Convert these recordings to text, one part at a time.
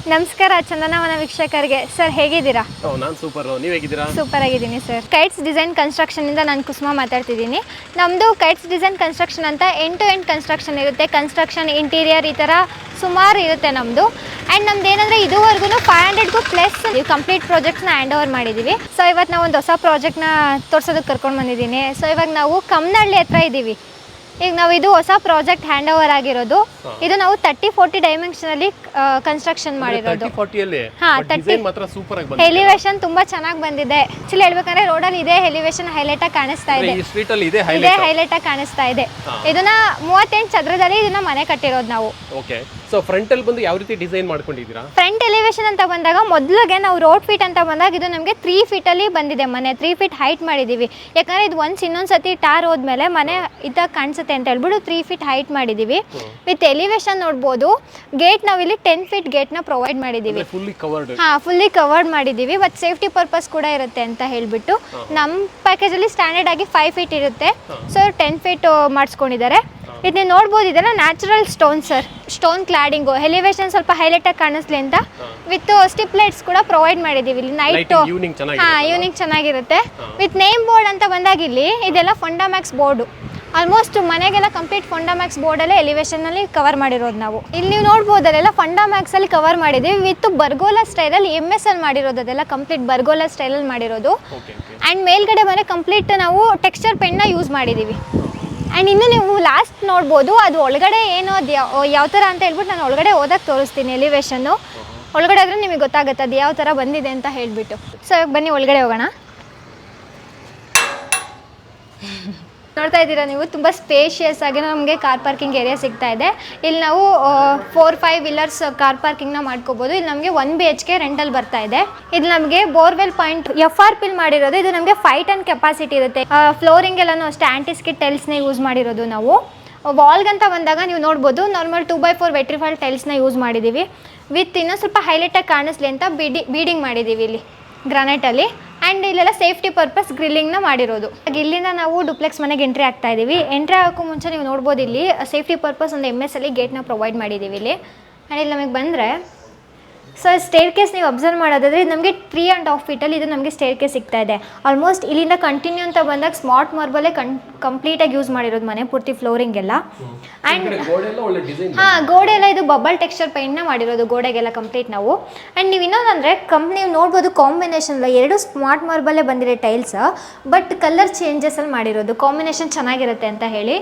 ನಮಸ್ಕಾರ ಚಂದನವನ ವೀಕ್ಷಕರಿಗೆ. ಸರ್ ಹೇಗಿದ್ದೀರಾ? ನಾನು ಸೂಪರ್. ನೀವು ಹೇಗಿದ್ದೀರಾ? ಸೂಪರ್ ಆಗಿದ್ದೀನಿ ಸರ್. ಕೈಟ್ಸ್ ಡಿಸೈನ್ ಕನ್ಸ್ಟ್ರಕ್ಷನಿಂದ ನಾನು ಕುಸುಮ ಮಾತಾಡ್ತಿದ್ದೀನಿ. ನಮ್ಮದು ಕೈಟ್ಸ್ ಡಿಸೈನ್ ಕನ್ಸ್ಟ್ರಕ್ಷನ್ ಅಂತ ಎಂಡ್ ಟು ಎಂಡ್ ಕನ್ಸ್ಟ್ರಕ್ಷನ್ ಇರುತ್ತೆ. ಕನ್ಸ್ಟ್ರಕ್ಷನ್, ಇಂಟೀರಿಯರ್ ಈ ಥರ ಸುಮಾರು ಇರುತ್ತೆ ನಮ್ಮದು. ಆ್ಯಂಡ್ ನಮ್ದು ಏನಂದರೆ ಇದುವರೆಗೂ 500ಗೂ ಪ್ಲಸ್ ಕಂಪ್ಲೀಟ್ ಪ್ರಾಜೆಕ್ಟ್ಸ್ನ ಹ್ಯಾಂಡ್ ಓವರ್ ಮಾಡಿದ್ದೀವಿ. ಸೊ ಇವತ್ತು ನಾವು ಒಂದು ಹೊಸ ಪ್ರಾಜೆಕ್ಟ್ನ ತೋರ್ಸೋದಕ್ಕೆ ಕರ್ಕೊಂಡು ಬಂದಿದ್ದೀನಿ. ಸೊ ಇವಾಗ ನಾವು ಕಮ್ಮನಹಳ್ಳಿ ಹತ್ರ ಇದ್ದೀವಿ. ಈಗ ನಾವು ಇದು ಹೊಸ ಪ್ರಾಜೆಕ್ಟ್ ಹ್ಯಾಂಡ್ ಓವರ್ ಆಗಿರೋದು. ಇದು ನಾವು 30-40 ಡೈಮೆನ್ಷನಲ್ಲಿ ಕನ್ಸ್ಟ್ರಕ್ಷನ್ ಮಾಡಿರೋದು. ಎಲಿವೇಶನ್ ತುಂಬಾ ಚೆನ್ನಾಗಿ ಬಂದಿದೆ. ಆಕ್ಚುಲಿ ಹೇಳ್ಬೇಕಂದ್ರೆ ರೋಡಲ್ಲಿ ಇದೇ ಎಲಿವೇಶನ್ ಹೈಲೈಟ್ ಆಗಿ ಕಾಣಿಸ್ತಾ ಇದೆ. ಇದೇ ಹೈಲೈಟ್ ಆಗಿ ಕಾಣಿಸ್ತಾ ಇದೆ. ಇದನ್ನ 38 ಚದರದಲ್ಲಿ ಇದನ್ನ ಮನೆ ಕಟ್ಟಿರೋದು ನಾವು. ಸೊ ಫ್ರಂಟ್ ಅಲ್ಲಿ ಬಂದು ಯಾವ ರೀತಿ ಡಿಸೈನ್ ಮಾಡ್ಕೊಂಡಿದ್ದೀರಾ? ಫ್ರಂಟ್ ಎಲಿವೇಶನ್ ಅಂತ ಬಂದಾಗ ಮೊದಲಿಗೆ ನಾವು ರೋಡ್ ಫೀಟ್ ಅಂತ ಬಂದಾಗ ಇದು ನಮಗೆ 3 ಫೀಟ್ ಅಲ್ಲಿ ಬಂದಿದೆ ಮನೆ. 3 ಫೀಟ್ ಹೈಟ್ ಮಾಡಿದೀವಿ. ಯಾಕಂದ್ರೆ ಇದು ಇನ್ನೊಂದ್ಸತಿ ಟಾರ್ ಹೋದ್ಮೇಲೆ ಮನೆ ಇದ್ದಾಗ ಕಾಣಿಸುತ್ತೆ ಅಂತ ಹೇಳ್ಬಿಟ್ಟು 3 ಫೀಟ್ ಹೈಟ್ ಮಾಡಿದೀವಿ. ವಿತ್ ಎಲಿವೇಶನ್ ನೋಡ್ಬೋದು. ಗೇಟ್ ನಾವಿಲ್ಲಿ 10 ಫೀಟ್ ಗೇಟ್ ನ ಪ್ರೊವೈಡ್ ಮಾಡಿದೀವಿ. ಫುಲ್ಲಿ ಕವರ್ಡ್ ಮಾಡಿದೀವಿ. ಬಟ್ ಸೇಫ್ಟಿ ಪರ್ಪಸ್ ಕೂಡ ಇರುತ್ತೆ ಅಂತ ಹೇಳ್ಬಿಟ್ಟು ನಮ್ಮ ಪ್ಯಾಕೇಜ್ ಅಲ್ಲಿ ಸ್ಟ್ಯಾಂಡರ್ಡ್ ಆಗಿ 5 ಫೀಟ್ ಇರುತ್ತೆ. ಸೊ 10 ಫೀಟ್ ಮಾಡಿಸ್ಕೊಂಡಿದ್ದಾರೆ. ಇದು ನೀವು ನೋಡ್ಬೋದು, ಇದೆಲ್ಲ natural stone sir. Stone cladding elevation ಸ್ವಲ್ಪ ಹೈಲೈಟ್ ಆಗಿ ಕಾಣಿಸ್ಲಿ ಅಂತ ವಿತ್ ಸ್ಟಿಪ್ ಲೈಟ್ಸ್ ಕೂಡ ಪ್ರೊವೈಡ್ ಮಾಡಿದೀವಿ. ಇಲ್ಲಿ ನೈಟ್ ಈವ್ನಿಂಗ್ ಚೆನ್ನಾಗಿರುತ್ತೆ. ವಿತ್ ನೇಮ್ ಬೋರ್ಡ್ ಅಂತ ಬಂದಾಗ ಇಲ್ಲಿ ಇದೆಲ್ಲ ಫಂಡಾಮ್ಯಾಕ್ಸ್ ಬೋರ್ಡು. ಆಲ್ಮೋಸ್ಟ್ ಮನೆಗೆಲ್ಲ ಕಂಪ್ಲೀಟ್ ಫಂಡಾಮ್ಯಾಕ್ಸ್ ಬೋರ್ಡಲ್ಲೇ ಎಲಿವೇಶನಲ್ಲಿ ಕವರ್ ಮಾಡಿರೋದು ನಾವು. ಇಲ್ಲಿ ನೀವು ನೋಡ್ಬೋದು ಅದೆಲ್ಲ ಫಂಡಾಮ್ಯಾಕ್ಸ್ ಅಲ್ಲಿ ಕವರ್ ಮಾಡಿದ್ದೀವಿ. ವಿತ್ ಬರ್ಗೋಲಾ ಸ್ಟೈಲಲ್ಲಿ MS ಅಲ್ಲಿ ಮಾಡಿರೋದು. ಅದೆಲ್ಲ ಕಂಪ್ಲೀಟ್ ಬರ್ಗೋಲಾ ಸ್ಟೈಲಲ್ಲಿ ಮಾಡಿರೋದು. ಆ್ಯಂಡ್ ಮೇಲ್ಗಡೆ ಮನೆ ಕಂಪ್ಲೀಟ್ ನಾವು ಟೆಕ್ಸ್ಚರ್ ಪೆನ್ನ ಯೂಸ್ ಮಾಡಿದ್ದೀವಿ. ಆ್ಯಂಡ್ ಇನ್ನು ನೀವು ಲಾಸ್ಟ್ ನೋಡ್ಬೋದು, ಅದು ಒಳಗಡೆ ಏನೋ ಅದು ಯಾವ ಥರ ಅಂತ ಹೇಳ್ಬಿಟ್ಟು ನಾನು ಒಳಗಡೆ ಹೋದಾಗ ತೋರಿಸ್ತೀನಿ. ಎಲಿವೇಶನ್ನು ಒಳಗಡೆ ಆದರೆ ನಿಮಗೆ ಗೊತ್ತಾಗುತ್ತೆ ಅದು ಯಾವ ಥರ ಬಂದಿದೆ ಅಂತ ಹೇಳಿಬಿಟ್ಟು. ಸೊ ಇವಾಗ ಬನ್ನಿ ಒಳಗಡೆ ಹೋಗೋಣ. ನೋಡ್ತಾ ಇದ್ದೀರಾ ನೀವು, ತುಂಬ ಸ್ಪೇಷಿಯಸ್ ಆಗಿ ನಮಗೆ ಕಾರ್ ಪಾರ್ಕಿಂಗ್ ಏರಿಯಾ ಸಿಗ್ತಾ ಇದೆ. ಇಲ್ಲಿ ನಾವು 4-5 ವೀಲರ್ಸ್ ಕಾರ್ ಪಾರ್ಕಿಂಗ್ನ ಮಾಡ್ಕೋಬೋದು. ಇಲ್ಲಿ ನಮಗೆ 1 BHK ರೆಂಟಲ್ ಬರ್ತಾ ಇದೆ. ಇದು ನಮಗೆ ಬೋರ್ವೆಲ್ ಪಾಯಿಂಟ್ FRP ಮಾಡಿರೋದು. ಇದು ನಮಗೆ 5 ಟನ್ ಕೆಪಾಸಿಟಿ ಇರುತ್ತೆ. ಫ್ಲೋರಿಂಗ್ ಎಲ್ಲನೂ ಅಷ್ಟೇ ಆಂಟಿಸ್ಕಿಟ್ ಟೈಲ್ಸ್ನ ಯೂಸ್ ಮಾಡಿರೋದು ನಾವು. ವಾಲ್ಗಂತ ಬಂದಾಗ ನೀವು ನೋಡ್ಬೋದು, ನಾರ್ಮಲ್ 2x4 ವೆಟ್ರಿಫೈಲ್ ಟೈಲ್ಸ್ನ ಯೂಸ್ ಮಾಡಿದ್ದೀವಿ. ವಿತ್ ಇನ್ನೂ ಸ್ವಲ್ಪ ಹೈಲೈಟಾಗಿ ಕಾಣಿಸ್ಲಿ ಅಂತ ಬೀಡಿಂಗ್ ಮಾಡಿದ್ದೀವಿ ಇಲ್ಲಿ ಗ್ರಾನೈಟಲ್ಲಿ. ಆ್ಯಂಡ್ ಇಲ್ಲೆಲ್ಲ ಸೇಫ್ಟಿ ಪರ್ಪಸ್ ಗ್ರಿಲ್ಲಿಂಗ್ನ ಮಾಡಿರೋದು. ಇಲ್ಲಿಂದ ನಾವು ಡುಪ್ಲೆಕ್ಸ್ ಮನೆಗೆ ಎಂಟ್ರಿ ಆಗ್ತಾ ಇದ್ದೀವಿ. ಎಂಟ್ರಿ ಆಗೋಕ್ಕೂ ಮುಂಚೆ ನೀವು ನೋಡ್ಬೋದು, ಇಲ್ಲಿ ಸೇಫ್ಟಿ ಪರ್ಪಸ್ ಒಂದು MS ಅಲ್ಲಿ ಗೇಟ್ನ ಪ್ರೊವೈಡ್ ಮಾಡಿದ್ದೀವಿ ಇಲ್ಲಿ. ಆ್ಯಂಡ್ ಇಲ್ಲಿ ನಮಗೆ ಬಂದರೆ ಸೊ ಸ್ಟೇರ್ ಕೇಸ್ ನೀವು ಅಬ್ಸರ್ವ್ ಮಾಡೋದಾದರೆ ಇದು ನಮಗೆ 3.5 ಫೀಟಲ್ಲಿ ಇದು ನಮಗೆ ಸ್ಟೇರ್ ಕೇಸ್ ಸಿಗ್ತಾ ಇದೆ. ಆಲ್ಮೋಸ್ಟ್ ಇಲ್ಲಿಂದ ಕಂಟಿನ್ಯೂ ಅಂತ ಬಂದಾಗ ಸ್ಮಾರ್ಟ್ ಮಾರ್ಬಲೇ ಕಂಪ್ಲೀಟಾಗಿ ಯೂಸ್ ಮಾಡಿರೋದು ಮನೆ ಪೂರ್ತಿ ಫ್ಲೋರಿಂಗ್ ಎಲ್ಲ. ಆ್ಯಂಡ್ ಗೋಡೆ ಎಲ್ಲ ಇದು ಬಬಲ್ ಟೆಕ್ಸ್ಚರ್ ಪೇಂಟ್ನ ಮಾಡಿರೋದು ಗೋಡೆಗೆಲ್ಲ ಕಂಪ್ಲೀಟ್ ನಾವು. ಆ್ಯಂಡ್ ನೀವು ಇನ್ನೊಂದಂದರೆ ನೀವು ನೋಡ್ಬೋದು ಕಾಂಬಿನೇಷನ್ ಎಲ್ಲ 2 ಸ್ಮಾರ್ಟ್ ಮಾರ್ಬಲೇ ಬಂದಿರೋ ಟೈಲ್ಸ್. ಬಟ್ ಕಲರ್ ಚೇಂಜಸಲ್ಲಿ ಮಾಡಿರೋದು ಕಾಂಬಿನೇಷನ್ ಚೆನ್ನಾಗಿರುತ್ತೆ ಅಂತ ಹೇಳಿ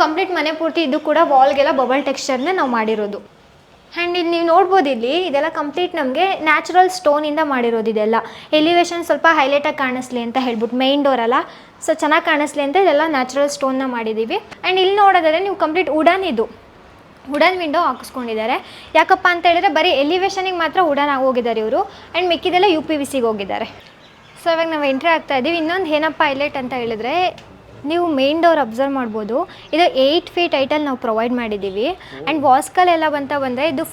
ಕಂಪ್ಲೀಟ್ ಮನೆ ಪೂರ್ತಿ ಇದು ಕೂಡ ವಾಲ್ಗೆಲ್ಲ ಬಬಲ್ ಟೆಕ್ಸ್ಚರ್ನೇ ನಾವು ಮಾಡಿರೋದು. ಆ್ಯಂಡ್ ಇಲ್ಲಿ ನೀವು ನೋಡ್ಬೋದು, ಇಲ್ಲಿ ಇದೆಲ್ಲ ಕಂಪ್ಲೀಟ್ ನಮಗೆ ನ್ಯಾಚುರಲ್ ಸ್ಟೋನಿಂದ ಮಾಡಿರೋದು. ಇದೆಲ್ಲ ಎಲಿವೇಶನ್ ಸ್ವಲ್ಪ ಹೈಲೈಟಾಗಿ ಕಾಣಿಸ್ಲಿ ಅಂತ ಹೇಳ್ಬಿಟ್ಟು ಮೇನ್ ಡೋರ್ ಅಲ್ಲ, ಸೊ ಚೆನ್ನಾಗಿ ಕಾಣಿಸ್ಲಿ ಅಂತ ಇದೆಲ್ಲ ನ್ಯಾಚುರಲ್ ಸ್ಟೋನ್ನ ಮಾಡಿದ್ದೀವಿ. ಆ್ಯಂಡ್ ಇಲ್ಲಿ ನೋಡೋದಾದರೆ ನೀವು ಕಂಪ್ಲೀಟ್ ವುಡನ್ ವಿಂಡೋ ಹಾಕಿಸ್ಕೊಂಡಿದ್ದಾರೆ. ಯಾಕಪ್ಪ ಅಂತ ಹೇಳಿದ್ರೆ ಬರೀ ಎಲಿವೇಶನಿಗೆ ಮಾತ್ರ ವುಡನ್ ಆಗೋಗಿದ್ದಾರೆ ಇವರು. ಆ್ಯಂಡ್ ಮಿಕ್ಕಿದೆಲ್ಲ UPVCಗೆ ಹೋಗಿದ್ದಾರೆ. ಸೊ ಇವಾಗ ನಾವು ಎಂಟ್ರಿ ಆಗ್ತಾ ಇದ್ದೀವಿ. ಇನ್ನೊಂದು ಏನಪ್ಪ ಹೈಲೈಟ್ ಅಂತ ಹೇಳಿದ್ರೆ, ನೀವು ಮೇನ್ ಡೋರ್ ಅಬ್ಸರ್ವ್ ಮಾಡ್ಬೋದು, ಇದು 8 ಫೀಟ್ ಹೈಟಲ್ಲಿ ನಾವು ಪ್ರೊವೈಡ್ ಮಾಡಿದ್ದೀವಿ. ಆ್ಯಂಡ್ ವಾಸ್ಕಲ್ ಎಲ್ಲ ಬಂದರೆ ಇದು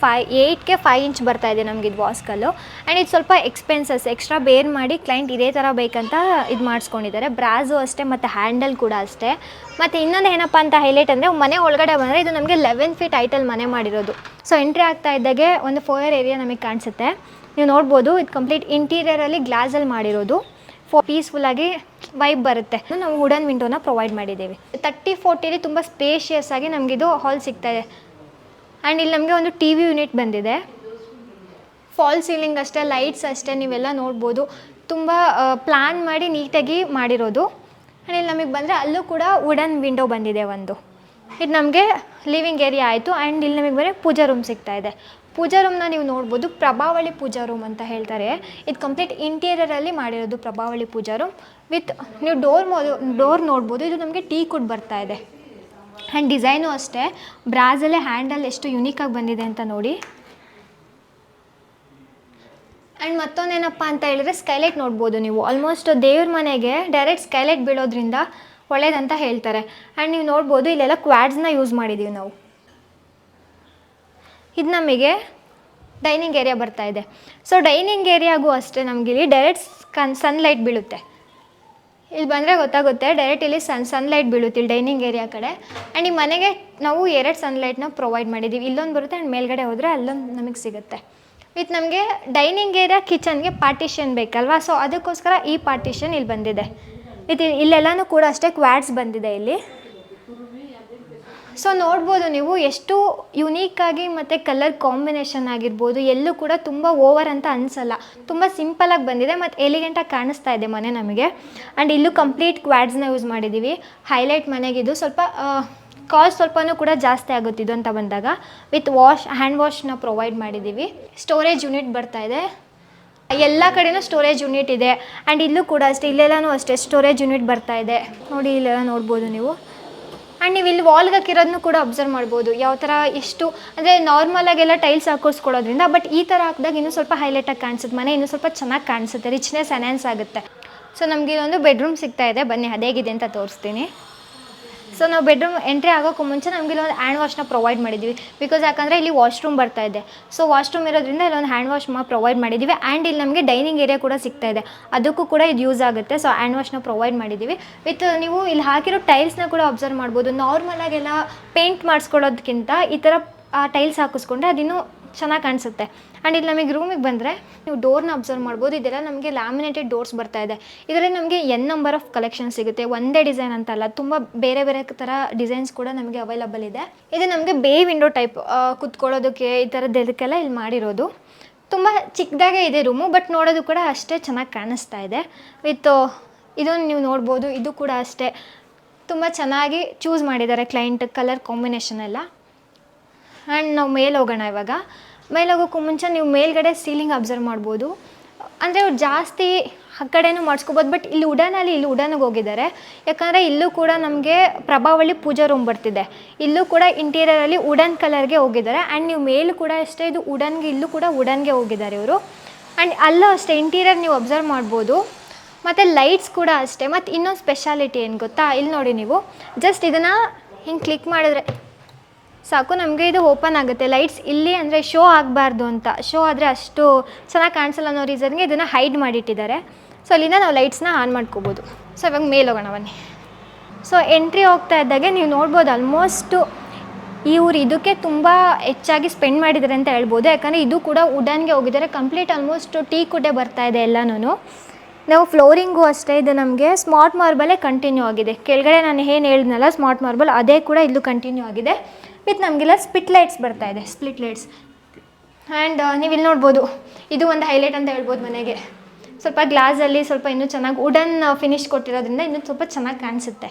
8ಗೆ 5 ಇಂಚ್ ಬರ್ತಾ ಇದೆ ನಮಗೆ ಇದು ವಾಸ್ಕಲ್ಲು. ಆ್ಯಂಡ್ ಇದು ಸ್ವಲ್ಪ ಎಕ್ಸ್ಟ್ರಾ ಬೇರ್ ಮಾಡಿ ಕ್ಲೈಂಟ್ ಇದೇ ಥರ ಬೇಕಂತ ಇದು ಮಾಡಿಸ್ಕೊಂಡಿದ್ದಾರೆ. ಬ್ರಾಝು ಅಷ್ಟೇ ಮತ್ತು ಹ್ಯಾಂಡಲ್ ಕೂಡ ಅಷ್ಟೇ. ಮತ್ತು ಇನ್ನೊಂದು ಏನಪ್ಪ ಅಂತ ಹೈಲೈಟ್ ಅಂದರೆ, ಮನೆ ಒಳಗಡೆ ಬಂದರೆ ಇದು ನಮಗೆ 11 ಫೀಟ್ ಹೈಟಲ್ಲಿ ಮನೆ ಮಾಡಿರೋದು. ಸೊ ಎಂಟ್ರಿ ಆಗ್ತಾ ಇದ್ದಾಗೆ ಒಂದು ಫೋಯರ್ ಏರಿಯಾ ನಮಗೆ ಕಾಣಿಸುತ್ತೆ. ನೀವು ನೋಡ್ಬೋದು, ಇದು ಕಂಪ್ಲೀಟ್ ಇಂಟೀರಿಯರಲ್ಲಿ ಗ್ಲಾಸಲ್ಲಿ ಮಾಡಿರೋದು. ಪೀಸ್ಫುಲ್ಲಾಗಿ ವೈಬ್ ಬರುತ್ತೆ. ನಾವು ವುಡನ್ ವಿಂಡೋನ ಪ್ರೊವೈಡ್ ಮಾಡಿದ್ದೀವಿ. 30-40 ತುಂಬ ಸ್ಪೇಷಿಯಸ್ ಆಗಿ ನಮಗಿದು ಹಾಲ್ ಸಿಗ್ತಾ ಇದೆ. ಆ್ಯಂಡ್ ಇಲ್ಲಿ ನಮಗೆ ಒಂದು TV ಯೂನಿಟ್ ಬಂದಿದೆ. ಫಾಲ್ ಸೀಲಿಂಗ್ ಅಷ್ಟೇ, ಲೈಟ್ಸ್ ಅಷ್ಟೇ, ನೀವೆಲ್ಲ ನೋಡ್ಬೋದು. ತುಂಬ ಪ್ಲ್ಯಾನ್ ಮಾಡಿ ನೀಟಾಗಿ ಮಾಡಿರೋದು. ಆ್ಯಂಡ್ ಇಲ್ಲಿ ನಮಗೆ ಬಂದರೆ ಅಲ್ಲೂ ಕೂಡ ವುಡನ್ ವಿಂಡೋ ಬಂದಿದೆ ಒಂದು. ಇದು ನಮಗೆ ಲಿವಿಂಗ್ ಏರಿಯಾ ಆಯಿತು. ಆ್ಯಂಡ್ ಇಲ್ಲಿ ನಮಗೆ ಬರೀ ಪೂಜಾ ರೂಮ್ ಸಿಗ್ತಾ ಇದೆ. ಪೂಜಾ ರೂಮ್ನ ನೀವು ನೋಡ್ಬೋದು, ಪ್ರಭಾವಳಿ ಪೂಜಾ ರೂಮ್ ಅಂತ ಹೇಳ್ತಾರೆ. ಇದು ಕಂಪ್ಲೀಟ್ ಇಂಟೀರಿಯರಲ್ಲಿ ಮಾಡಿರೋದು ಪ್ರಭಾವಳಿ ಪೂಜಾ ರೂಮ್. ವಿತ್ ನೀವು ಡೋರ್ ನೋಡ್ಬೋದು, ಇದು ನಮಗೆ ಟೀಕುಡ್ ಬರ್ತಾ ಇದೆ. ಆ್ಯಂಡ್ ಡಿಸೈನು ಅಷ್ಟೇ, ಬ್ರಾಝಲ್ಲೇ ಹ್ಯಾಂಡಲ್ ಎಷ್ಟು ಯುನೀಕಾಗಿ ಬಂದಿದೆ ಅಂತ ನೋಡಿ. ಆ್ಯಂಡ್ ಮತ್ತೊಂದೇನಪ್ಪ ಅಂತ ಹೇಳಿದ್ರೆ, ಸ್ಕೈಲೈಟ್ ನೋಡ್ಬೋದು ನೀವು. ಆಲ್ಮೋಸ್ಟ್ ದೇವ್ರ ಮನೆಗೆ ಡೈರೆಕ್ಟ್ ಸ್ಕೈಲೈಟ್ ಬೀಳೋದ್ರಿಂದ ಒಳ್ಳೇದಂತ ಹೇಳ್ತಾರೆ. ಆ್ಯಂಡ್ ನೀವು ನೋಡ್ಬೋದು, ಇಲ್ಲೆಲ್ಲ ಕ್ವಾಡ್ಸ್ನ ಯೂಸ್ ಮಾಡಿದ್ದೀವಿ ನಾವು. ಇದು ನಮಗೆ ಡೈನಿಂಗ್ ಏರಿಯಾ ಬರ್ತಾ ಇದೆ. ಸೊ ಡೈನಿಂಗ್ ಏರಿಯಾಗೂ ಅಷ್ಟೇ ನಮಗಿಲ್ಲಿ ಡೈರೆಕ್ಟ್ ಸನ್ಲೈಟ್ ಬೀಳುತ್ತೆ. ಇಲ್ಲಿ ಬಂದರೆ ಗೊತ್ತಾಗುತ್ತೆ, ಡೈರೆಕ್ಟ್ ಇಲ್ಲಿ ಸನ್ಲೈಟ್ ಬೀಳುತ್ತೆ ಇಲ್ಲಿ ಡೈನಿಂಗ್ ಏರಿಯಾ ಕಡೆ. ಆ್ಯಂಡ್ ಈ ಮನೆಗೆ ನಾವು 2 ಸನ್ಲೈಟ್ನ ಪ್ರೊವೈಡ್ ಮಾಡಿದ್ದೀವಿ. ಇಲ್ಲೊಂದು ಬರುತ್ತೆ ಆ್ಯಂಡ್ ಮೇಲ್ಗಡೆ ಹೋದರೆ ಅಲ್ಲೊಂದು ನಮಗೆ ಸಿಗುತ್ತೆ. ವಿತ್ ನಮಗೆ ಡೈನಿಂಗ್ ಏರಿಯಾ ಕಿಚನ್ಗೆ ಪಾರ್ಟಿಷನ್ ಬೇಕಲ್ವಾ, ಸೊ ಅದಕ್ಕೋಸ್ಕರ ಈ ಪಾರ್ಟಿಷನ್ ಇಲ್ಲಿ ಬಂದಿದೆ. ವಿತ್ ಇಲ್ಲೆಲ್ಲನೂ ಕೂಡ ಅಷ್ಟೇ ಕ್ವಾಡ್ಸ್ ಬಂದಿದೆ ಇಲ್ಲಿ. ಸೊ ನೋಡ್ಬೋದು ನೀವು ಎಷ್ಟು ಯುನೀಕಾಗಿ ಮತ್ತು ಕಲರ್ ಕಾಂಬಿನೇಷನ್ ಆಗಿರ್ಬೋದು ಎಲ್ಲೂ ಕೂಡ ತುಂಬ ಓವರ್ ಅಂತ ಅನಿಸಲ್ಲ. ತುಂಬ ಸಿಂಪಲಾಗಿ ಬಂದಿದೆ ಮತ್ತು ಎಲಿಗೆಂಟಾಗಿ ಕಾಣಿಸ್ತಾ ಇದೆ ಮನೆ ನಮಗೆ. ಆ್ಯಂಡ್ ಇಲ್ಲೂ ಕಂಪ್ಲೀಟ್ ಕ್ವಾಡ್ಸ್ನ ಯೂಸ್ ಮಾಡಿದ್ದೀವಿ. ಹೈಲೈಟ್ ಮನೆಗಿದು ಸ್ವಲ್ಪ ಕಾಸ್ಟ್ ಸ್ವಲ್ಪನೂ ಕೂಡ ಜಾಸ್ತಿ ಆಗುತ್ತಿದ್ದು ಅಂತ ಬಂದಾಗ. ವಿತ್ ಹ್ಯಾಂಡ್ ವಾಶ್ನ ಪ್ರೊವೈಡ್ ಮಾಡಿದ್ದೀವಿ. ಸ್ಟೋರೇಜ್ ಯೂನಿಟ್ ಬರ್ತಾ ಇದೆ, ಎಲ್ಲ ಕಡೆನೂ ಸ್ಟೋರೇಜ್ ಯೂನಿಟ್ ಇದೆ. ಆ್ಯಂಡ್ ಇಲ್ಲೂ ಕೂಡ ಅಷ್ಟೇ, ಇಲ್ಲೆಲ್ಲನೂ ಅಷ್ಟೇ ಸ್ಟೋರೇಜ್ ಯೂನಿಟ್ ಬರ್ತಾ ಇದೆ ನೋಡಿ, ಇಲ್ಲೆಲ್ಲ ನೋಡ್ಬೋದು ನೀವು. ಆ್ಯಂಡ್ ನೀವು ಇಲ್ಲಿ ವಾಲ್ಗೆ ಹಾಕಿರೋದನ್ನು ಕೂಡ ಅಬ್ಸರ್ವ್ ಮಾಡ್ಬೋದು ಯಾವ ಥರ ಎಷ್ಟು ಅಂದರೆ ನಾರ್ಮಲಾಗೆಲ್ಲ ಟೈಲ್ಸ್ ಹಾಕೋಸ್ಕೊಡೋದ್ರಿಂದ. ಬಟ್ ಈ ಥರ ಹಾಕಿದಾಗ ಇನ್ನೂ ಸ್ವಲ್ಪ ಹೈಲೈಟಾಗಿ ಕಾಣಿಸುತ್ತೆ, ಮನೆ ಇನ್ನೂ ಸ್ವಲ್ಪ ಚೆನ್ನಾಗಿ ಕಾಣಿಸುತ್ತೆ, ರಿಚ್ನೆಸ್ ಎನ್ಹ್ಯಾನ್ಸ್ ಆಗುತ್ತೆ. ಸೊ ನಮಗೆ ಇಲ್ಲೊಂದು ಬೆಡ್ರೂಮ್ ಸಿಗ್ತಾ ಇದೆ, ಬನ್ನಿ ಅದೇಗಿದೆ ಅಂತ ತೋರಿಸ್ತೀನಿ. ಸೊ ನಾವು ಬೆಡ್ರೂಮ್ ಎಂಟ್ರಿ ಆಗೋಕ್ಕೂ ಮುಂಚೆ ನಮಗೆ ಇಲ್ಲೊಂದು ಹ್ಯಾಂಡ್ ವಾಶ್ನ ಪ್ರೊವೈಡ್ ಮಾಡಿದ್ದೀವಿ. ಬಿಕಾಸ್ ಯಾಕಂದರೆ ಇಲ್ಲಿ ವಾಶ್ರೂಮ್ ಬರ್ತಾ ಇದೆ, ಸೊ ವಾಶ್ರೂಮ್ ಇರೋದ್ರಿಂದ ಇಲ್ಲೊಂದು ಹ್ಯಾಂಡ್ ವಾಶ್ ಪ್ರೊವೈಡ್ ಮಾಡಿದ್ದೀವಿ. ಆ್ಯಂಡ್ ಇಲ್ಲಿ ನಮಗೆ ಡೈನಿಂಗ್ ಏರಿಯಾ ಕೂಡ ಸಿಗ್ತಾ ಇದೆ, ಅದಕ್ಕೂ ಕೂಡ ಇದು ಯೂಸ್ ಆಗುತ್ತೆ. ಸೊ ಹ್ಯಾಂಡ್ ವಾಶ್ನ ಪ್ರೊವೈಡ್ ಮಾಡಿದ್ದೀವಿ. ವಿತ್ ನೀವು ಇಲ್ಲಿ ಹಾಕಿರೋ ಟೈಲ್ಸ್ನ ಕೂಡ ಅಬ್ಸರ್ವ್ ಮಾಡ್ಬೋದು. ನಾರ್ಮಲಾಗೆಲ್ಲ ಪೇಂಟ್ ಮಾಡಿಸ್ಕೊಳ್ಳೋದಕ್ಕಿಂತ ಈ ಥರ ಟೈಲ್ಸ್ ಹಾಕಿಸ್ಕೊಂಡ್ರೆ ಅದಿನ್ನೂ ಚೆನ್ನಾಗಿ ಕಾಣಿಸುತ್ತೆ. ಆ್ಯಂಡ್ ಇಲ್ಲಿ ನಮಗೆ ರೂಮಿಗೆ ಬಂದರೆ ನೀವು ಡೋರ್ನ ಅಬ್ಸರ್ವ್ ಮಾಡ್ಬೋದು. ಇದೆಲ್ಲ ನಮಗೆ ಲ್ಯಾಮಿನೇಟೆಡ್ ಡೋರ್ಸ್ ಬರ್ತಾ ಇದೆ. ಇದರಲ್ಲಿ ನಮಗೆ ನಂಬರ್ ಆಫ್ ಕಲೆಕ್ಷನ್ ಸಿಗುತ್ತೆ, ಒಂದೇ ಡಿಸೈನ್ ಅಂತಲ್ಲ, ತುಂಬ ಬೇರೆ ಬೇರೆ ಥರ ಡಿಸೈನ್ಸ್ ಕೂಡ ನಮಗೆ ಅವೈಲಬಲ್ ಇದೆ. ಇದು ನಮಗೆ ಬೇ ವಿಂಡೋ ಟೈಪ್ ಕುತ್ಕೊಳ್ಳೋದಕ್ಕೆ ಈ ಥರದ್ದೆಲ್ಲ ಇಲ್ಲಿ ಮಾಡಿರೋದು. ತುಂಬ ಚಿಕ್ಕದಾಗೇ ಇದೆ ರೂಮು, ಬಟ್ ನೋಡೋದು ಕೂಡ ಅಷ್ಟೇ ಚೆನ್ನಾಗಿ ಕಾಣಿಸ್ತಾ ಇದೆ. ವಿತ್ ಇದನ್ನು ನೀವು ನೋಡ್ಬೋದು, ಇದು ಕೂಡ ಅಷ್ಟೇ ತುಂಬ ಚೆನ್ನಾಗಿ ಚೂಸ್ ಮಾಡಿದ್ದಾರೆ ಕ್ಲೈಂಟ್, ಕಲರ್ ಕಾಂಬಿನೇಷನ್ ಎಲ್ಲ. ಆ್ಯಂಡ್ ನಾವು ಮೇಲೆ ಹೋಗೋಣ. ಇವಾಗ ಮೇಲೆ ಹೋಗೋಕ್ಕೂ ಮುಂಚೆ ನೀವು ಮೇಲ್ಗಡೆ ಸೀಲಿಂಗ್ ಅಬ್ಸರ್ವ್ ಮಾಡ್ಬೋದು. ಅಂದರೆ ಅವ್ರು ಜಾಸ್ತಿ ಆ ಕಡೆನೂ ಮಾಡಿಸ್ಕೋಬೋದು, ಬಟ್ ಇಲ್ಲಿ ಇಲ್ಲಿ ವುಡನ್ಗೆ ಹೋಗಿದ್ದಾರೆ. ಯಾಕಂದರೆ ಇಲ್ಲೂ ಕೂಡ ನಮಗೆ ಪ್ರಭಾವಳಿ ಪೂಜಾ ರೂಮ್ ಬರ್ತಿದೆ, ಇಲ್ಲೂ ಕೂಡ ಇಂಟೀರಿಯರಲ್ಲಿ ವುಡನ್ ಕಲರ್ಗೆ ಹೋಗಿದ್ದಾರೆ. ಆ್ಯಂಡ್ ನೀವು ಮೇಲೂ ಕೂಡ ಅಷ್ಟೇ, ಇದು ವುಡನ್ಗೆ, ಇಲ್ಲೂ ಕೂಡ ವುಡನ್ಗೆ ಹೋಗಿದ್ದಾರೆ ಇವರು. ಆ್ಯಂಡ್ ಅಲ್ಲೂ ಅಷ್ಟೇ ಇಂಟೀರಿಯರ್ ನೀವು ಅಬ್ಸರ್ವ್ ಮಾಡ್ಬೋದು. ಮತ್ತು ಲೈಟ್ಸ್ ಕೂಡ ಅಷ್ಟೇ. ಮತ್ತು ಇನ್ನೊಂದು ಸ್ಪೆಷಾಲಿಟಿ ಏನು ಗೊತ್ತಾ, ಇಲ್ಲಿ ನೋಡಿ ನೀವು ಜಸ್ಟ್ ಇದನ್ನು ಹಿಂಗೆ ಕ್ಲಿಕ್ ಮಾಡಿದ್ರೆ ಸಾಕು, ನಮಗೆ ಇದು ಓಪನ್ ಆಗುತ್ತೆ. ಲೈಟ್ಸ್ ಇಲ್ಲಿ ಅಂದರೆ ಶೋ ಆಗಬಾರ್ದು ಅಂತ, ಶೋ ಆದರೆ ಅಷ್ಟು ಚೆನ್ನಾಗಿ ಕಾಣಿಸಲ್ಲ ಅನ್ನೋ ರೀಸನ್ಗೆ ಇದನ್ನು ಹೈಡ್ ಮಾಡಿಟ್ಟಿದ್ದಾರೆ. ಸೊ ಅಲ್ಲಿಂದ ನಾವು ಲೈಟ್ಸ್ನ ಆನ್ ಮಾಡ್ಕೋಬೋದು. ಸೊ ಇವಾಗ ಮೇಲೆ ಹೋಗೋಣ ಬನ್ನಿ. ಸೊ ಎಂಟ್ರಿ ಹೋಗ್ತಾ ಇದ್ದಾಗೆ ನೀವು ನೋಡ್ಬೋದು ಆಲ್ಮೋಸ್ಟು ಇವ್ರು ಇದಕ್ಕೆ ತುಂಬ ಹೆಚ್ಚಾಗಿ ಸ್ಪೆಂಡ್ ಮಾಡಿದ್ದಾರೆ ಅಂತ ಹೇಳ್ಬೋದು. ಯಾಕಂದರೆ ಇದು ಕೂಡ ವುಡನ್ಗೆ ಹೋಗಿದ್ದಾರೆ. ಕಂಪ್ಲೀಟ್ ಆಲ್ಮೋಸ್ಟ್ ಟೀ ಕುಡ್ಡೆ ಬರ್ತಾ ಇದೆ ಎಲ್ಲನೂ. ನಾವು ಫ್ಲೋರಿಂಗು ಅಷ್ಟೇ, ಇದು ನಮಗೆ ಸ್ಮಾರ್ಟ್ ಮಾರ್ಬಲೇ ಕಂಟಿನ್ಯೂ ಆಗಿದೆ. ಕೆಳಗಡೆ ನಾನು ಏನು ಹೇಳಿದ್ನಲ್ಲ ಸ್ಮಾರ್ಟ್ ಮಾರ್ಬಲ್, ಅದೇ ಕೂಡ ಇಲ್ಲೂ ಕಂಟಿನ್ಯೂ ಆಗಿದೆ. ವಿತ್ ನಮಗೆಲ್ಲ ಸ್ಪಿಟ್ ಲೈಟ್ಸ್ ಬರ್ತಾ ಇದೆ, ಸ್ಪ್ಲಿಟ್ ಲೈಟ್ಸ್. ಆ್ಯಂಡ್ ನೀವು ಇಲ್ಲಿ ನೋಡ್ಬೋದು, ಇದು ಒಂದು ಹೈಲೈಟ್ ಅಂತ ಹೇಳ್ಬೋದು ಮನೆಗೆ. ಸ್ವಲ್ಪ ಗ್ಲಾಸಲ್ಲಿ ಸ್ವಲ್ಪ ಇನ್ನೂ ಚೆನ್ನಾಗಿ ವುಡನ್ ಫಿನಿಶ್ ಕೊಟ್ಟಿರೋದ್ರಿಂದ ಇನ್ನೂ ಸ್ವಲ್ಪ ಚೆನ್ನಾಗಿ ಕಾಣಿಸುತ್ತೆ.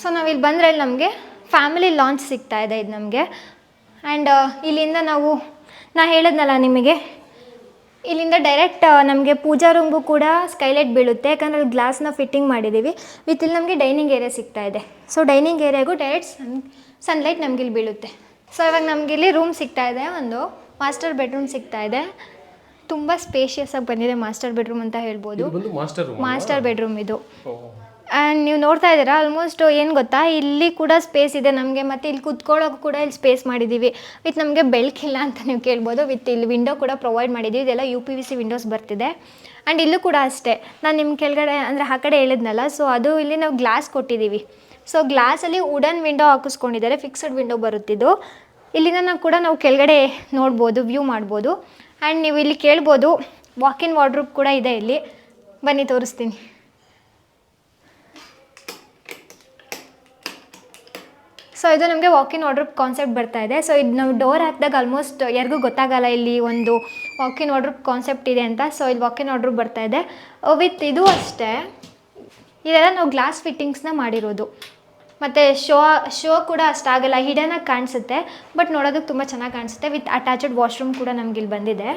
ಸೊ ನಾವಿಲ್ಲಿ ಬಂದರೆ ಇಲ್ಲಿ ನಮಗೆ ಫ್ಯಾಮಿಲಿ ಲಾಂಚ್ ಸಿಗ್ತಾ ಇದೆ ಇದು ನಮಗೆ. ಆ್ಯಂಡ್ ಇಲ್ಲಿಂದ ನಾ ಹೇಳಿದ್ನಲ್ಲ ನಿಮಗೆ, ಇಲ್ಲಿಂದ ಡೈರೆಕ್ಟ್ ನಮಗೆ ಪೂಜಾ ರೂಮ್ಗೂ ಕೂಡ ಸ್ಕೈಲೈಟ್ ಬೀಳುತ್ತೆ. ಯಾಕಂದರೆ ಅಲ್ಲಿ ಗ್ಲಾಸ್ನ ಫಿಟ್ಟಿಂಗ್ ಮಾಡಿದ್ದೀವಿ. ವಿತ್ ಇಲ್ಲಿ ನಮಗೆ ಡೈನಿಂಗ್ ಏರಿಯಾ ಸಿಗ್ತಾ ಇದೆ. ಸೊ ಡೈನಿಂಗ್ ಏರಿಯಾಗೂ ಡೈರೆಕ್ಟ್ ಸನ್ಲೈಟ್ ನಮ್ಗೆ ಇಲ್ಲಿ ಬೀಳುತ್ತೆ. ಸೊ ಇವಾಗ ನಮಗಿಲ್ಲಿ ರೂಮ್ ಸಿಗ್ತಾ ಇದೆ, ಒಂದು ಮಾಸ್ಟರ್ ಬೆಡ್ರೂಮ್ ಸಿಗ್ತಾ ಇದೆ. ತುಂಬ ಸ್ಪೇಷಿಯಸ್ ಆಗಿ ಬಂದಿದೆ ಮಾಸ್ಟರ್ ಬೆಡ್ರೂಮ್ ಅಂತ ಹೇಳ್ಬೋದು. ಮಾಸ್ಟರ್ ಬೆಡ್ರೂಮ್ ಇದು. ಆ್ಯಂಡ್ ನೀವು ನೋಡ್ತಾ ಇದ್ದೀರಾ ಆಲ್ಮೋಸ್ಟ್ ಏನು ಗೊತ್ತಾ, ಇಲ್ಲಿ ಕೂಡ ಸ್ಪೇಸ್ ಇದೆ ನಮಗೆ. ಮತ್ತು ಇಲ್ಲಿ ಕುತ್ಕೊಳ್ಳೋಕೆ ಕೂಡ ಇಲ್ಲಿ ಸ್ಪೇಸ್ ಮಾಡಿದ್ದೀವಿ. ವಿತ್ ನಮಗೆ ಬೆಳಕಿಲ್ಲ ಅಂತ ನೀವು ಕೇಳ್ಬೋದು. ವಿತ್ ಇಲ್ಲಿ ವಿಂಡೋ ಕೂಡ ಪ್ರೊವೈಡ್ ಮಾಡಿದ್ದೀವಿ. ಇದೆಲ್ಲ UPVC ವಿಂಡೋಸ್ ಬರ್ತಿದೆ. ಆ್ಯಂಡ್ ಇಲ್ಲೂ ಕೂಡ ಅಷ್ಟೇ, ನಾನು ನಿಮ್ಮ ಕೆಳಗಡೆ ಅಂದರೆ ಆ ಕಡೆ ಹೇಳಿದ್ನಲ್ಲ, ಸೊ ಅದು ಇಲ್ಲಿ ನಾವು ಗ್ಲಾಸ್ ಕೊಟ್ಟಿದ್ದೀವಿ. ಸೊ ಗ್ಲಾಸಲ್ಲಿ ವುಡನ್ ವಿಂಡೋ ಹಾಕಿಸ್ಕೊಂಡಿದ್ದಾರೆ, ಫಿಕ್ಸ್ಡ್ ವಿಂಡೋ ಬರುತ್ತಿದ್ದು. ಇಲ್ಲಿಂದ ನಾವು ಕೆಳಗಡೆ ನೋಡ್ಬೋದು, ವ್ಯೂ ಮಾಡ್ಬೋದು. ಆ್ಯಂಡ್ ನೀವು ಇಲ್ಲಿ ಕೇಳ್ಬೋದು, ವಾಕ್ ಇನ್ ವಾರ್ಡ್ರೋಬ್ ಕೂಡ ಇದೆ ಇಲ್ಲಿ. ಬನ್ನಿ ತೋರಿಸ್ತೀನಿ. ಸೊ ಇದು ನಮಗೆ ವಾಕ್ ಇನ್ ವಾರ್ಡ್ರೋಬ್ ಕಾನ್ಸೆಪ್ಟ್ ಬರ್ತಾ ಇದೆ. ಸೊ ಇದು ನಾವು ಡೋರ್ ಹಾಕಿದಾಗ ಆಲ್ಮೋಸ್ಟ್ ಯಾರಿಗೂ ಗೊತ್ತಾಗಲ್ಲ ಇಲ್ಲಿ ಒಂದು ವಾಕ್ ಇನ್ ವಾರ್ಡ್ರೋಬ್ ಕಾನ್ಸೆಪ್ಟ್ ಇದೆ ಅಂತ. ಸೊ ಇಲ್ಲಿ ವಾಕ್ ಇನ್ ವಾರ್ಡ್ರೋಬ್ ಬರ್ತಾ ಇದೆ. ವಿತ್ ಇದು ಅಷ್ಟೇ, ಇದೆಲ್ಲ ನಾವು ಗ್ಲಾಸ್ ಫಿಟ್ಟಿಂಗ್ಸ್ನ ಮಾಡಿರೋದು. ಮತ್ತು ಶೋ ಕೂಡ ಅಷ್ಟಾಗಲ್ಲ, ಹಿಡನಾಗಿ ಕಾಣಿಸುತ್ತೆ, ಬಟ್ ನೋಡೋದಕ್ಕೆ ತುಂಬ ಚೆನ್ನಾಗಿ ಕಾಣಿಸುತ್ತೆ. ವಿತ್ ಅಟ್ಯಾಚಡ್ ವಾಶ್ರೂಮ್ ಕೂಡ ನಮ್ಗೆ ಇಲ್ಲಿ ಬಂದಿದೆ.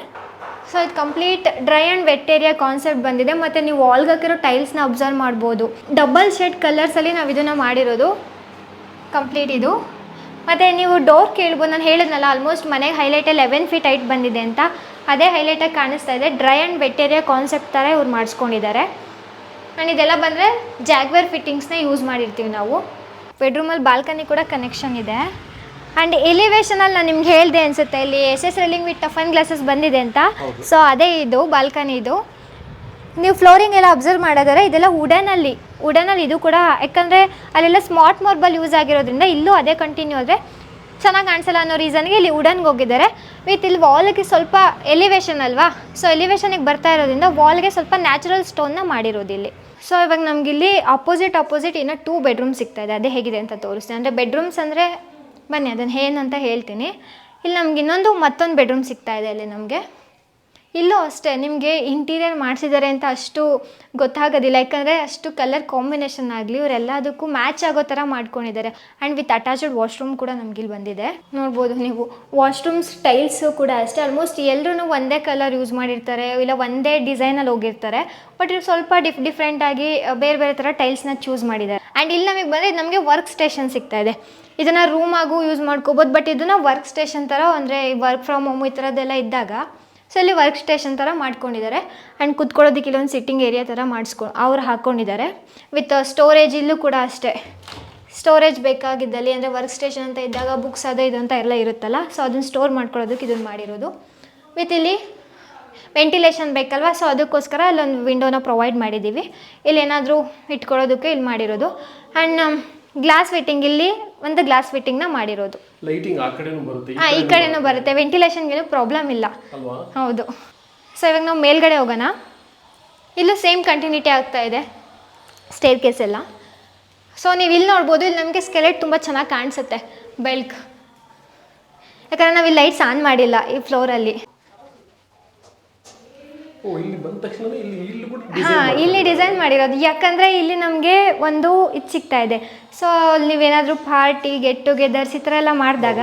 ಸೊ ಇದು complete dry and vet area concept ಬಂದಿದೆ. ಮತ್ತು ನೀವು ವಾಲ್ಗೆ ಹಾಕಿರೋ ಟೈಲ್ಸ್ನ ಅಬ್ಸರ್ವ್ ಮಾಡ್ಬೋದು. ಡಬಲ್ ಶೇಡ್ ಕಲರ್ಸಲ್ಲಿ ನಾವು ಇದನ್ನು ಮಾಡಿರೋದು ಕಂಪ್ಲೀಟ್ ಇದು. ಮತ್ತು ನೀವು ಡೋರ್ ಕೇಳ್ಬೋದು, ನಾನು ಹೇಳಿದ್ನಲ್ಲ ಆಲ್ಮೋಸ್ಟ್ ಮನೆಗೆ ಹೈಲೈಟ್ 11 ಫೀಟ್ ಹೈಟ್ ಬಂದಿದೆ ಅಂತ, ಅದೇ ಹೈಲೈಟಾಗಿ ಕಾಣಿಸ್ತಾ ಇದೆ. Dry and vet area concept ಥರ ಇವ್ರು ಮಾಡಿಸ್ಕೊಂಡಿದ್ದಾರೆ. ಆ್ಯಂಡ್ ಇದೆಲ್ಲ ಬಂದರೆ ಜಾಗ್ವೇರ್ ಫಿಟ್ಟಿಂಗ್ಸ್ನ ಯೂಸ್ ಮಾಡಿರ್ತೀವಿ ನಾವು. ಬೆಡ್ರೂಮಲ್ಲಿ ಬಾಲ್ಕನಿ ಕೂಡ ಕನೆಕ್ಷನ್ ಇದೆ. ಆ್ಯಂಡ್ ಎಲಿವೇಶನಲ್ಲಿ ನಾನು ನಿಮ್ಗೆ ಹೇಳಿದೆ ಅನಿಸುತ್ತೆ, ಇಲ್ಲಿ SS reeling with toughen glasses ಬಂದಿದೆ ಅಂತ. ಸೊ ಅದೇ ಇದು ಬಾಲ್ಕನಿ. ಇದು ನೀವು ಫ್ಲೋರಿಂಗ್ ಎಲ್ಲ ಅಬ್ಸರ್ವ್ ಮಾಡಿದರೆ ಇದೆಲ್ಲ ವುಡನಲ್ಲಿ ಇದು ಕೂಡ, ಯಾಕಂದರೆ ಅಲ್ಲೆಲ್ಲ ಸ್ಮಾರ್ಟ್ ಮಾರ್ಬಲ್ ಯೂಸ್ ಆಗಿರೋದ್ರಿಂದ ಇಲ್ಲೂ ಅದೇ ಕಂಟಿನ್ಯೂ ಆದರೆ ಚೆನ್ನಾಗಿ ಕಾಣಿಸಲ್ಲ ಅನ್ನೋ ರೀಸನ್ಗೆ ಇಲ್ಲಿ ವುಡನ್ಗೆ ಹೋಗಿದ್ದಾರೆ. ವಿತ್ ಇಲ್ಲಿ ವಾಲ್ಗೆ ಸ್ವಲ್ಪ ಎಲಿವೇಶನ್ ಅಲ್ವಾ, ಸೊ ಎಲಿವೇಶನಿಗೆ ಬರ್ತಾ ಇರೋದ್ರಿಂದ ವಾಲ್ಗೆ ಸ್ವಲ್ಪ ನ್ಯಾಚುರಲ್ ಸ್ಟೋನ್ನ ಮಾಡಿರೋದು ಇಲ್ಲಿ. ಸೊ ಇವಾಗ ನಮಗಿಲ್ಲಿ ಅಪೋಸಿಟ್ ಇನ್ನೂ 2 ಬೆಡ್ರೂಮ್ ಸಿಗ್ತಾ ಇದೆ. ಅದೇ ಹೇಗಿದೆ ಅಂತ ತೋರಿಸ್ತೀನಿ. ಅಂದರೆ ಬೆಡ್ರೂಮ್ಸ್ ಅಂದರೆ ಬನ್ನಿ ಅದನ್ನು ಏನಂತ ಹೇಳ್ತೀನಿ. ಇಲ್ಲಿ ನಮ್ಗೆ ಮತ್ತೊಂದು ಬೆಡ್ರೂಮ್ ಸಿಗ್ತಾ ಇದೆ. ಇಲ್ಲಿ ನಮಗೆ ಇಲ್ಲೂ ಅಷ್ಟೇ ನಿಮಗೆ ಇಂಟೀರಿಯರ್ ಮಾಡಿಸಿದ್ದಾರೆ ಅಂತ ಅಷ್ಟು ಗೊತ್ತಾಗೋದಿಲ್ಲ, ಯಾಕಂದರೆ ಅಷ್ಟು ಕಲರ್ ಕಾಂಬಿನೇಷನ್ ಆಗಲಿ ಇವರೆಲ್ಲದಕ್ಕೂ ಮ್ಯಾಚ್ ಆಗೋ ಥರ ಮಾಡ್ಕೊಂಡಿದ್ದಾರೆ. ಆ್ಯಂಡ್ ವಿತ್ ಅಟ್ಯಾಚ್ಡ್ ವಾಶ್ರೂಮ್ ಕೂಡ ನಮಗಿಲ್ಲಿ ಬಂದಿದೆ. ನೋಡ್ಬೋದು ನೀವು, ವಾಶ್ರೂಮ್ಸ್ ಟೈಲ್ಸು ಕೂಡ ಅಷ್ಟೇ ಆಲ್ಮೋಸ್ಟ್ ಎಲ್ಲರೂ ಒಂದೇ ಕಲರ್ ಯೂಸ್ ಮಾಡಿರ್ತಾರೆ, ಇಲ್ಲ ಒಂದೇ ಡಿಸೈನಲ್ಲಿ ಹೋಗಿರ್ತಾರೆ. ಬಟ್ ಇವು ಸ್ವಲ್ಪ ಡಿಫ್ರೆಂಟಾಗಿ ಬೇರೆ ಬೇರೆ ಥರ ಟೈಲ್ಸ್ನ ಚೂಸ್ ಮಾಡಿದ್ದಾರೆ. ಆ್ಯಂಡ್ ಇಲ್ಲಿ ನಮಗೆ ಬಂದರೆ ನಮಗೆ ವರ್ಕ್ ಸ್ಟೇಷನ್ ಸಿಗ್ತಾ ಇದೆ. ಇದನ್ನು ರೂಮಾಗೂ ಯೂಸ್ ಮಾಡ್ಕೋಬೋದು, ಬಟ್ ಇದನ್ನು ವರ್ಕ್ ಸ್ಟೇಷನ್ ಥರ, ಅಂದರೆ ವರ್ಕ್ ಫ್ರಮ್ ಹೋಮು ಈ ಥರದ್ದೆಲ್ಲ ಇದ್ದಾಗ ಸೊ ಇಲ್ಲಿ ವರ್ಕ್ ಸ್ಟೇಷನ್ ಥರ ಮಾಡ್ಕೊಂಡಿದ್ದಾರೆ. ಆ್ಯಂಡ್ ಕುತ್ಕೊಳ್ಳೋದಕ್ಕೆ ಇಲ್ಲೊಂದು ಸಿಟ್ಟಿಂಗ್ ಏರಿಯಾ ಥರ ಅವ್ರು ಹಾಕ್ಕೊಂಡಿದ್ದಾರೆ. ವಿತ್ ಸ್ಟೋರೇಜ್ ಇಲ್ಲೂ ಕೂಡ ಅಷ್ಟೇ, ಸ್ಟೋರೇಜ್ ಬೇಕಾಗಿದ್ದಲ್ಲಿ ಅಂದರೆ ವರ್ಕ್ ಸ್ಟೇಷನ್ ಅಂತ ಇದ್ದಾಗ ಬುಕ್ಸ್ ಅದು ಇದು ಅಂತ ಎಲ್ಲ ಇರುತ್ತಲ್ಲ, ಸೊ ಅದನ್ನು ಸ್ಟೋರ್ ಮಾಡ್ಕೊಳ್ಳೋದಕ್ಕೆ ಇದನ್ನು ಮಾಡಿರೋದು. ವಿತ್ ಇಲ್ಲಿ ವೆಂಟಿಲೇಷನ್ ಬೇಕಲ್ವ, ಸೊ ಅದಕ್ಕೋಸ್ಕರ ಅಲ್ಲೊಂದು ವಿಂಡೋನ ಪ್ರೊವೈಡ್ ಮಾಡಿದ್ದೀವಿ. ಇಲ್ಲಿ ಏನಾದರೂ ಇಟ್ಕೊಳ್ಳೋದಕ್ಕೆ ಇಲ್ಲಿ ಮಾಡಿರೋದು. ಆ್ಯಂಡ್ ಗ್ಲಾಸ್ ಫಿಟ್ಟಿಂಗ್, ಇಲ್ಲಿ ಒಂದು ಗ್ಲಾಸ್ ಫಿಟ್ಟಿಂಗ್ನ ಮಾಡಿರೋದು. ಲೈಟಿಂಗ್ ಆ ಕಡೆನೂ ಬರುತ್ತೆ, ಈ ಕಡೆನೂ ಬರುತ್ತೆ, ವೆಂಟಿಲೇಷನ್ಗೇನು ಪ್ರಾಬ್ಲಮ್ ಇಲ್ಲ. ಅಲ್ವಾ? ಹೌದು. ಸೊ ಇವಾಗ ನಾವು ಮೇಲ್ಗಡೆ ಹೋಗೋಣ. ಇಲ್ಲೂ ಸೇಮ್ ಕಂಟಿನ್ಯೂಟಿ ಆಗ್ತಾ ಇದೆ ಸ್ಟೇರ್ ಕೇಸ್ ಎಲ್ಲ. ಸೊ ನೀವು ಇಲ್ಲಿ ನೋಡ್ಬೋದು, ಇಲ್ಲಿ ನಮಗೆ ಸ್ಕೆಲೆಟ್ ತುಂಬ ಚೆನ್ನಾಗಿ ಕಾಣಿಸುತ್ತೆ ಬೆಳ್ಕ್, ಯಾಕಂದರೆ ನಾವು ಇಲ್ಲಿ ಲೈಟ್ಸ್ ಆನ್ ಮಾಡಿಲ್ಲ ಈ ಫ್ಲೋರಲ್ಲಿ. ಇಲ್ಲಿ ಡಿಸೈನ್ ಮಾಡಿರೋದು, ಯಾಕಂದರೆ ಇಲ್ಲಿ ನಮಗೆ ಒಂದು ಇದು ಸಿಗ್ತಾ ಇದೆ. ಸೊ ನೀವೇನಾದರೂ ಪಾರ್ಟಿ ಗೆಟ್ ಟುಗೆದರ್ಸ್ ಈ ಥರ ಎಲ್ಲ ಮಾಡಿದಾಗ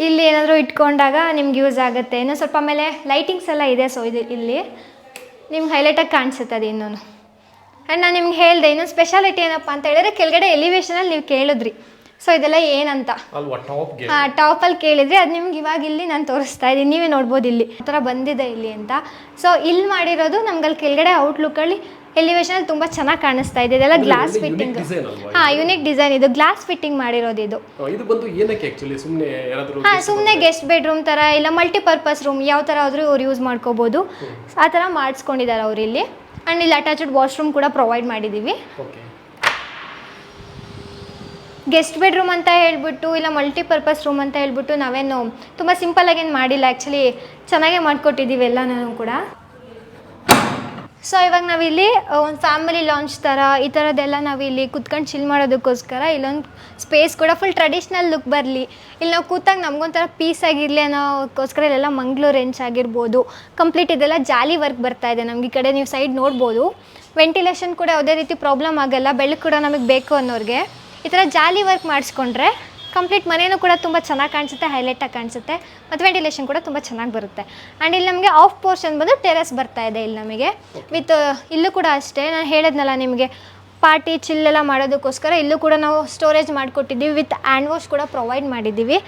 ಇಲ್ಲಿ ಏನಾದರೂ ಇಟ್ಕೊಂಡಾಗ ನಿಮ್ಗೆ ಯೂಸ್ ಆಗುತ್ತೆ. ಇನ್ನೂ ಸ್ವಲ್ಪ ಆಮೇಲೆ ಲೈಟಿಂಗ್ಸ್ ಎಲ್ಲ ಇದೆ. ಸೊ ಇದು ಇಲ್ಲಿ ನಿಮ್ಗೆ ಹೈಲೈಟಾಗಿ ಕಾಣಿಸುತ್ತೆ ಅದು ಇನ್ನೂ. ಆ್ಯಂಡ್ ನಾನು ನಿಮ್ಗೆ ಹೇಳಿದೆ ಇನ್ನೊಂದು ಸ್ಪೆಷಾಲಿಟಿ ಏನಪ್ಪ ಅಂತ ಹೇಳಿದ್ರೆ, ಕೆಳಗಡೆ ಎಲಿವೇಶನಲ್ಲಿ ನೀವು ಕೇಳಿದ್ರಿ ಸೊ ಇದೆಲ್ಲ ಏನಂತ, ಟಾಪಲ್ಲಿ ಕೇಳಿದ್ರಿ, ಅದು ನಿಮ್ಗೆ ಇವಾಗ ಇಲ್ಲಿ ನಾನು ತೋರಿಸ್ತಾ ಇದ್ದೀನಿ, ನೀವೇ ನೋಡ್ಬೋದು ಇಲ್ಲಿ ಆ ಥರ ಬಂದಿದೆ ಇಲ್ಲಿ ಅಂತ. ಸೊ ಇಲ್ಲಿ ಮಾಡಿರೋದು ನಮ್ಗೆ ಅಲ್ಲಿ ಕೆಳಗಡೆ ಔಟ್ಲುಕ್ಕಲ್ಲಿ ಎಲಿವೇಶನಲ್ಲಿ ತುಂಬ ಚೆನ್ನಾಗಿ ಕಾಣಿಸ್ತಾ ಇದೆ. ಇದೆಲ್ಲ ಗ್ಲಾಸ್ ಫಿಟ್ಟಿಂಗ್, ಯುನಿಕ್ ಡಿಸೈನ್, ಇದು ಗ್ಲಾಸ್ ಫಿಟ್ಟಿಂಗ್ ಮಾಡಿರೋದು. ಇದು ಸುಮ್ಮನೆ ಗೆಸ್ಟ್ ಬೆಡ್ರೂಮ್ ಥರ ಇಲ್ಲ ಮಲ್ಟಿಪರ್ಪಸ್ ರೂಮ್ ಯಾವ ಥರ ಆದರೂ ಅವ್ರು ಯೂಸ್ ಮಾಡ್ಕೋಬೋದು, ಆ ಥರ ಮಾಡಿಸ್ಕೊಂಡಿದ್ದಾರೆ ಅವ್ರು ಇಲ್ಲಿ. ಆ್ಯಂಡ್ ಇಲ್ಲಿ ಅಟ್ಯಾಚ್ಡ್ ವಾಶ್ರೂಮ್ ಕೂಡ ಪ್ರೊವೈಡ್ ಮಾಡಿದ್ದೀವಿ. ಗೆಸ್ಟ್ ಬೆಡ್ರೂಮ್ ಅಂತ ಹೇಳ್ಬಿಟ್ಟು ಇಲ್ಲ ಮಲ್ಟಿಪರ್ಪಸ್ ರೂಮ್ ಅಂತ ಹೇಳ್ಬಿಟ್ಟು ನಾವೇನು ತುಂಬ ಸಿಂಪಲ್ಲಾಗೇನು ಮಾಡಿಲ್ಲ, ಆ್ಯಕ್ಚುಲಿ ಚೆನ್ನಾಗೇ ಮಾಡಿಕೊಟ್ಟಿದ್ದೀವಿ ಎಲ್ಲನೂ ಕೂಡ. ಸೊ ಇವಾಗ ನಾವಿಲ್ಲಿ ಒಂದು ಫ್ಯಾಮಿಲಿ ಲಾಂಚ್ ಥರ ಈ ಥರದ್ದೆಲ್ಲ ನಾವಿಲ್ಲಿ ಕುತ್ಕೊಂಡು ಚಿಲ್ ಮಾಡೋದಕ್ಕೋಸ್ಕರ ಇಲ್ಲೊಂದು ಸ್ಪೇಸ್ ಕೂಡ ಫುಲ್ ಟ್ರೆಡಿಷ್ನಲ್ ಲುಕ್ ಬರಲಿ, ಇಲ್ಲಿ ನಾವು ಕೂತಾಗ ನಮಗೊಂಥರ ಪೀಸ್ ಆಗಿರಲಿ ಅನ್ನೋಕ್ಕೋಸ್ಕರ ಇಲ್ಲೆಲ್ಲ ಮಂಗ್ಳೂರು ರೆಂಚ್ ಆಗಿರ್ಬೋದು, ಕಂಪ್ಲೀಟ್ ಇದೆಲ್ಲ ಜಾಲಿ ವರ್ಕ್ ಬರ್ತಾ ಇದೆ ನಮ್ಗೆ. ಈ ಕಡೆ ನೀವು ಸೈಡ್ ನೋಡ್ಬೋದು, ವೆಂಟಿಲೇಷನ್ ಕೂಡ ಯಾವುದೇ ರೀತಿ ಪ್ರಾಬ್ಲಮ್ ಆಗಲ್ಲ. ಬೆಳಕು ಕೂಡ ನಮಗೆ ಬೇಕು ಅನ್ನೋರಿಗೆ ಈ ಥರ ಜಾಲಿ ವರ್ಕ್ ಮಾಡಿಸ್ಕೊಂಡ್ರೆ ಕಂಪ್ಲೀಟ್ ಮನೆಯೂ ಕೂಡ ತುಂಬ ಚೆನ್ನಾಗಿ ಕಾಣಿಸುತ್ತೆ, ಹೈಲೈಟಾಗಿ ಕಾಣಿಸುತ್ತೆ, ಮತ್ತು ವೆಂಟಿಲೇಷನ್ ಕೂಡ ತುಂಬ ಚೆನ್ನಾಗಿ ಬರುತ್ತೆ. ಆ್ಯಂಡ್ ಇಲ್ಲಿ ನಮಗೆ ಆಫ್ ಪೋರ್ಷನ್ ಬಂದು ಟೆರೆಸ್ ಬರ್ತಾ ಇದೆ ಇಲ್ಲಿ ನಮಗೆ. ವಿತ್ ಇಲ್ಲೂ ಕೂಡ ಅಷ್ಟೇ, ನಾನು ಹೇಳಿದ್ನಲ್ಲ ನಿಮಗೆ ಪಾರ್ಟಿ ಚಿಲ್ಲೆಲ್ಲ ಮಾಡೋದಕ್ಕೋಸ್ಕರ ಇಲ್ಲೂ ಕೂಡ ನಾವು ಸ್ಟೋರೇಜ್ ಮಾಡಿಕೊಟ್ಟಿದ್ದೀವಿ. ವಿತ್ ಹ್ಯಾಂಡ್ ವಾಶ್ ಕೂಡ ಪ್ರೊವೈಡ್ ಮಾಡಿದ್ದೀವಿ.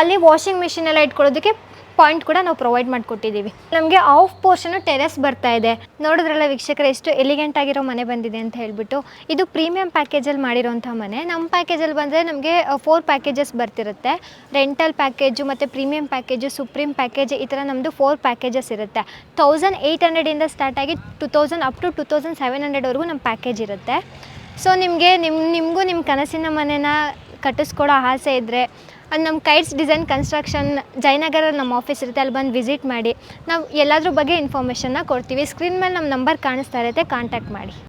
ಅಲ್ಲಿ ವಾಷಿಂಗ್ ಮಿಷಿನ್ ಎಲ್ಲ ಇಟ್ಕೊಳ್ಳೋದಕ್ಕೆ ಪಾಯಿಂಟ್ ಕೂಡ ನಾವು ಪ್ರೊವೈಡ್ ಮಾಡಿಕೊಟ್ಟಿದ್ದೀವಿ. ನಮಗೆ ಆಫ್ ಪೋರ್ಷನು ಟೆರೆಸ್ ಬರ್ತಾ ಇದೆ. ನೋಡಿದ್ರಲ್ಲ ವೀಕ್ಷಕರೇ ಎಷ್ಟು ಎಲಿಗೆಂಟ್ ಆಗಿರೋ ಮನೆ ಬಂದಿದೆ ಅಂತ ಹೇಳ್ಬಿಟ್ಟು. ಇದು ಪ್ರೀಮಿಯಂ ಪ್ಯಾಕೇಜಲ್ಲಿ ಮಾಡಿರೋಂಥ ಮನೆ. ನಮ್ಮ ಪ್ಯಾಕೇಜಲ್ಲಿ ಬಂದರೆ ನಮಗೆ 4 ಪ್ಯಾಕೇಜಸ್ ಬರ್ತಿರುತ್ತೆ. ರೆಂಟಲ್ ಪ್ಯಾಕೇಜು ಮತ್ತು ಪ್ರೀಮಿಯಂ ಪ್ಯಾಕೇಜು, ಸುಪ್ರೀಂ ಪ್ಯಾಕೇಜ್, ಈ ಥರ ನಮ್ಮದು 4 ಪ್ಯಾಕೇಜಸ್ ಇರುತ್ತೆ. 1800 ಸ್ಟಾರ್ಟ್ ಆಗಿ 2000 ಅಪ್ ಟು 2700ವರೆಗೂ ನಮ್ಮ ಪ್ಯಾಕೇಜ್ ಇರುತ್ತೆ. ಸೊ ನಿಮಗೂ ನಿಮ್ಮ ಕನಸಿನ ಮನೆನ ಕಟ್ಟಿಸ್ಕೊಡೋ ಆಸೆ ಇದ್ದರೆ ಅದು ನಮ್ಮ ಕೈಟ್ಸ್ ಡಿಸೈನ್ ಕನ್ಸ್ಟ್ರಕ್ಷನ್ ಜಯನಗರಲ್ಲಿ ನಮ್ಮ ಆಫೀಸ್ ಇರುತ್ತೆ, ಅಲ್ಲಿ ಬಂದು ವಿಸಿಟ್ ಮಾಡಿ. ನಾವು ಎಲ್ಲದ್ರ ಬಗ್ಗೆ ಇನ್ಫಾರ್ಮೇಷನ್ನ ಕೊಡ್ತೀವಿ. ಸ್ಕ್ರೀನ್ ಮೇಲೆ ನಮ್ಮ ನಂಬರ್ ಕಾಣಿಸ್ತಾ ಇರುತ್ತೆ, ಕಾಂಟ್ಯಾಕ್ಟ್ ಮಾಡಿ.